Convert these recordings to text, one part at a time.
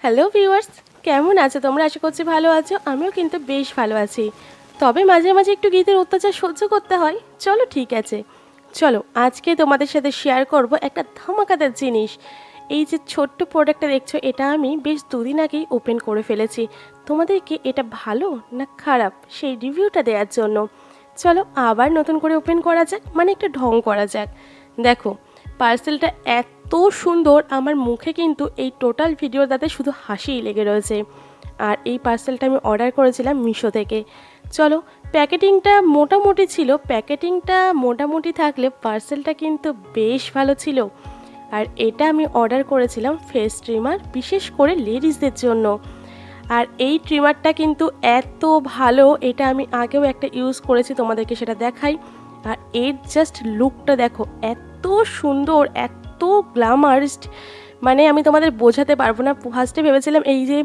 Hello viewers, কেমন আছো তোমরা? আশা করছি ভালো আছো। আমিও কিন্তু বেশ ভালো আছি। তবে মাঝে মাঝে একটু গীতের অত্যাচার সহ্য করতে হয়। চলো ঠিক আছে, চলো আজকে তোমাদের সাথে শেয়ার করব একটা ধামাকাদার জিনিস। এই যে ছোট্ট প্রোডাক্টটা দেখছো, এটা আমি বেশ দুদিন আগেই ওপেন করে ফেলেছি। তোমাদেরকে এটা ভালো না খারাপ সেই রিভিউটা দেওয়ার জন্য চলো আবার নতুন করে ওপেন করা যাক, মানে একটা ঢং করা যাক। দেখো, পার্সেলটা এত সুন্দর, আমার মুখে কিন্তু এই টোটাল ভিডিওটাতে শুধু হাসিই লেগে রয়েছে। আর এই পার্সেলটা আমি অর্ডার করেছিলাম মিশো থেকে। চলো, প্যাকেটিংটা মোটামুটি ছিল, প্যাকেটিংটা মোটামুটি থাকলে পার্সেলটা কিন্তু বেশ ভালো ছিল। আর এটা আমি অর্ডার করেছিলাম ফেস ট্রিমার, বিশেষ করে লেডিসদের জন্য। আর এই ট্রিমারটা কিন্তু এত ভালো, এটা আমি আগেও একটা ইউজ করেছি, তোমাদেরকে সেটা দেখাই। আর এর জাস্ট লুকটা দেখো, এত সুন্দর, এত গ্ল্যামারসড, মানে আমি তোমাদের বোঝাতে পারবো না। ফার্স্টে ভেবেছিলাম এই যে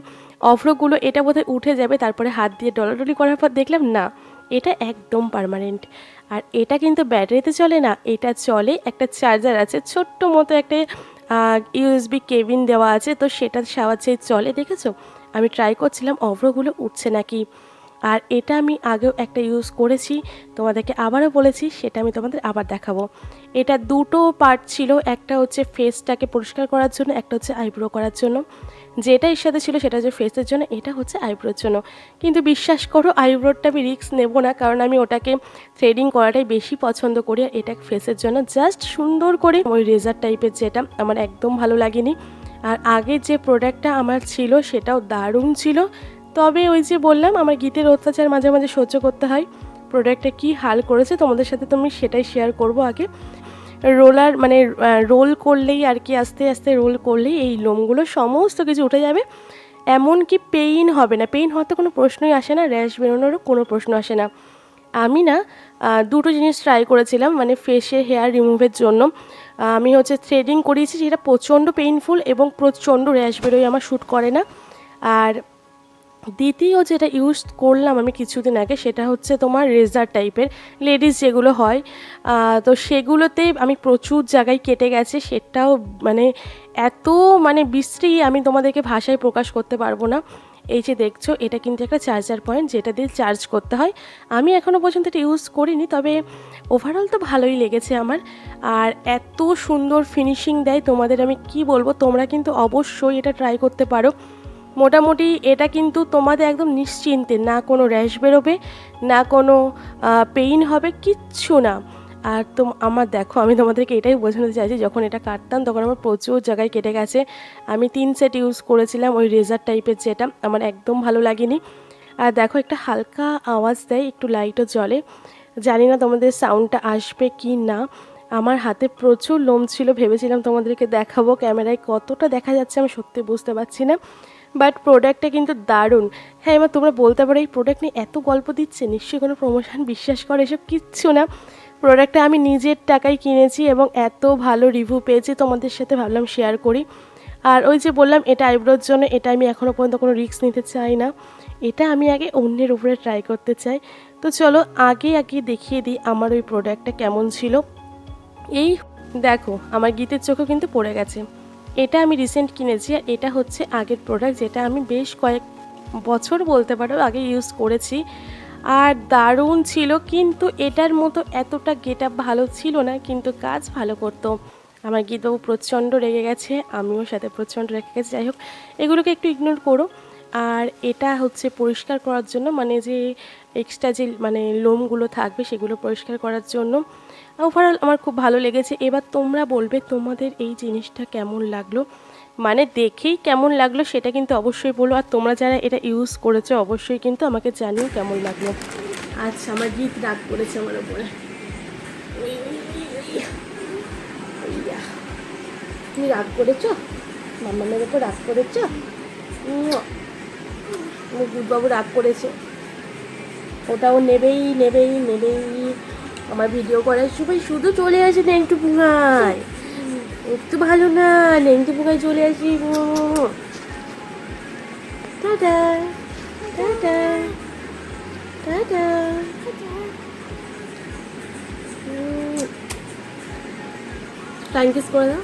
অফ্রগুলো এটা বোধহয় উঠে যাবে, তারপরে হাত দিয়ে ডলাডলি করার পর দেখলাম না, এটা একদম পার্মানেন্ট। আর এটা কিন্তু ব্যাটারিতে চলে না, এটা চলে একটা চার্জার আছে, ছোট্ট মতো একটা ইউএসবি কেবিন দেওয়া আছে, তো সেটার সাহায্যে চলে। দেখেছো, আমি ট্রাই করছিলাম অভ্রগুলো উঠছে নাকি। আর এটা আমি আগেও একটা ইউজ করেছি, তোমাদেরকে আবারও বলেছি, সেটা আমি তোমাদের আবার দেখাবো। এটা দুটো পার্ট ছিল, একটা হচ্ছে ফেসটাকে পরিষ্কার করার জন্য, একটা হচ্ছে আইব্রো করার জন্য। যেটা এর সাথে ছিল সেটা হচ্ছে ফেসের জন্য, এটা হচ্ছে আইব্রোর জন্য। কিন্তু বিশ্বাস করো, আইব্রোটা আমি রিস্ক নেব না, কারণ আমি ওটাকে থ্রেডিং করাটাই বেশি পছন্দ করি। আর এটা ফেসের জন্য জাস্ট সুন্দর করে ওই রেজার টাইপের, যেটা আমার একদম ভালো লাগেনি। আর আগে যে প্রোডাক্টটা আমার ছিল সেটাও দারুণ ছিল। তবে ওই যে বললাম, আমার গীতের অত্যাচার মাঝে মাঝে সহ্য করতে হয়। প্রোডাক্টটা কী হাল করেছে তোমাদের সাথে তো আমি সেটাই শেয়ার করব। আগে রোলার মানে রোল করলেই আর কি, আস্তে আস্তে রোল করলেই এই লোমগুলো সমস্ত কিছু উঠে যাবে। এমনকি পেইন হবে না, পেইন হওয়ার তো কোনো প্রশ্নই আসে না, র্যাশ বেরোনোরও কোনো প্রশ্ন আসে না। আমি না দুটো জিনিস ট্রাই করেছিলাম, মানে ফেসে হেয়ার রিমুভের জন্য। আমি হচ্ছে থ্রেডিং করিয়েছি, যেটা প্রচণ্ড পেইনফুল এবং প্রচণ্ড র্যাশ বেরোয়, আমার শ্যুট করে না। আর দ্বিতীয় যেটা ইউজ করলাম আমি কিছুদিন আগে, সেটা হচ্ছে তোমার রেজার টাইপের, লেডিস যেগুলো হয়, তো সেগুলোতে আমি প্রচুর জায়গায় কেটে গেছে। সেটাও মানে এত মানে বিশ্রী, আমি তোমাদেরকে ভাষায় প্রকাশ করতে পারবো না। এই যে দেখছো, এটা কিন্তু একটা চার্জার পয়েন্ট, যেটা দিয়ে চার্জ করতে হয়। আমি এখনও পর্যন্ত এটা ইউজ করিনি, তবে ওভারঅল তো ভালোই লেগেছে আমার। আর এত সুন্দর ফিনিশিং দেয়, তোমাদের আমি কি বলবো, তোমরা কিন্তু অবশ্যই এটা ট্রাই করতে পারো। মোটামুটি এটা কিন্তু তোমাদের একদম নিশ্চিন্তে, না কোনো র্যাশ বেরোবে, না কোনো পেইন হবে, কিচ্ছু না। আর আমার দেখো, আমি তোমাদেরকে এটাই বোঝাতে চাইছি, যখন এটা কাটতাম তখন আমার প্রচুর জায়গায় কেটে গেছে। আমি 3 সেট ইউজ করেছিলাম ওই রেজার টাইপের, যেটা আমার একদম ভালো লাগেনি। আর দেখো, একটা হালকা আওয়াজ দেয়, একটু লাইটও জ্বলে। জানি না তোমাদের সাউন্ডটা আসবে কি না। আমার হাতে প্রচুর লোম ছিল, ভেবেছিলাম তোমাদেরকে দেখাবো, ক্যামেরায় কতটা দেখা যাচ্ছে আমি সত্যি বুঝতে পারছি না। বাট প্রোডাক্টটা কিন্তু দারুণ। হ্যাঁ, এবার তোমরা বলতে পারো এই প্রোডাক্ট নিয়ে এত গল্প দিচ্ছে, নিশ্চয়ই কোনো প্রমোশন, বিশ্বাস করে এসব কিচ্ছু না। প্রোডাক্টটা আমি নিজের টাকায় কিনেছি এবং এত ভালো রিভিউ পেয়েছি, তোমাদের সাথে ভাবলাম শেয়ার করি। আর ওই যে বললাম, এটা আইব্রোর জন্য, এটা আমি এখনও পর্যন্ত কোনো রিস্ক নিতে চাই না, এটা আমি আগে অন্যের উপরে ট্রাই করতে চাই। তো চলো আগে দেখিয়ে দিই আমার ওই প্রোডাক্টটা কেমন ছিল। এই দেখো, আমার গীতের চোখও কিন্তু পড়ে গেছে। এটা আমি রিসেন্ট কিনেছি, আর এটা হচ্ছে আগের প্রোডাক্ট, যেটা আমি বেশ কয়েক বছর বলতে পারো আগে ইউজ করেছি। আর দারুণ ছিল, কিন্তু এটার মতো এতটা গেট আপ ভালো ছিল না, কিন্তু কাজ ভালো করতো। আমার গীতবাবু প্রচণ্ড রেগে গেছে, আমিও সাথে প্রচণ্ড রেগে গেছি। যাই হোক, এগুলোকে একটু ইগনোর করো। আর এটা হচ্ছে পরিষ্কার করার জন্য, মানে যে এক্সট্রা যে মানে লোমগুলো থাকবে সেগুলো পরিষ্কার করার জন্য। ওভারঅল আমার খুব ভালো লেগেছে। এবার তোমরা বলবে তোমাদের এই জিনিসটা কেমন লাগলো, মানে দেখেই কেমন লাগলো সেটা কিন্তু অবশ্যই বলো। আর তোমরা যারা এটা ইউজ করেছো অবশ্যই কিন্তু আমাকে জানিও কেমন লাগলো। আচ্ছা, আমার গীত রাগ করেছে আমার উপরে। তুমি রাগ করেছো, মাম্মামের ওপর রাগ করেছো? গুডবাবু রাগ করেছে, ওটাও নেবেই নেবেই নেবেই। আমার ভিডিও করার সময় শুধু চলে আসে নেংটু পুঙ্গায়, একটু ভালো না, নেংটু পুঙ্গায় চলে আসি। Tata tata tata. Time kiss করে দাও।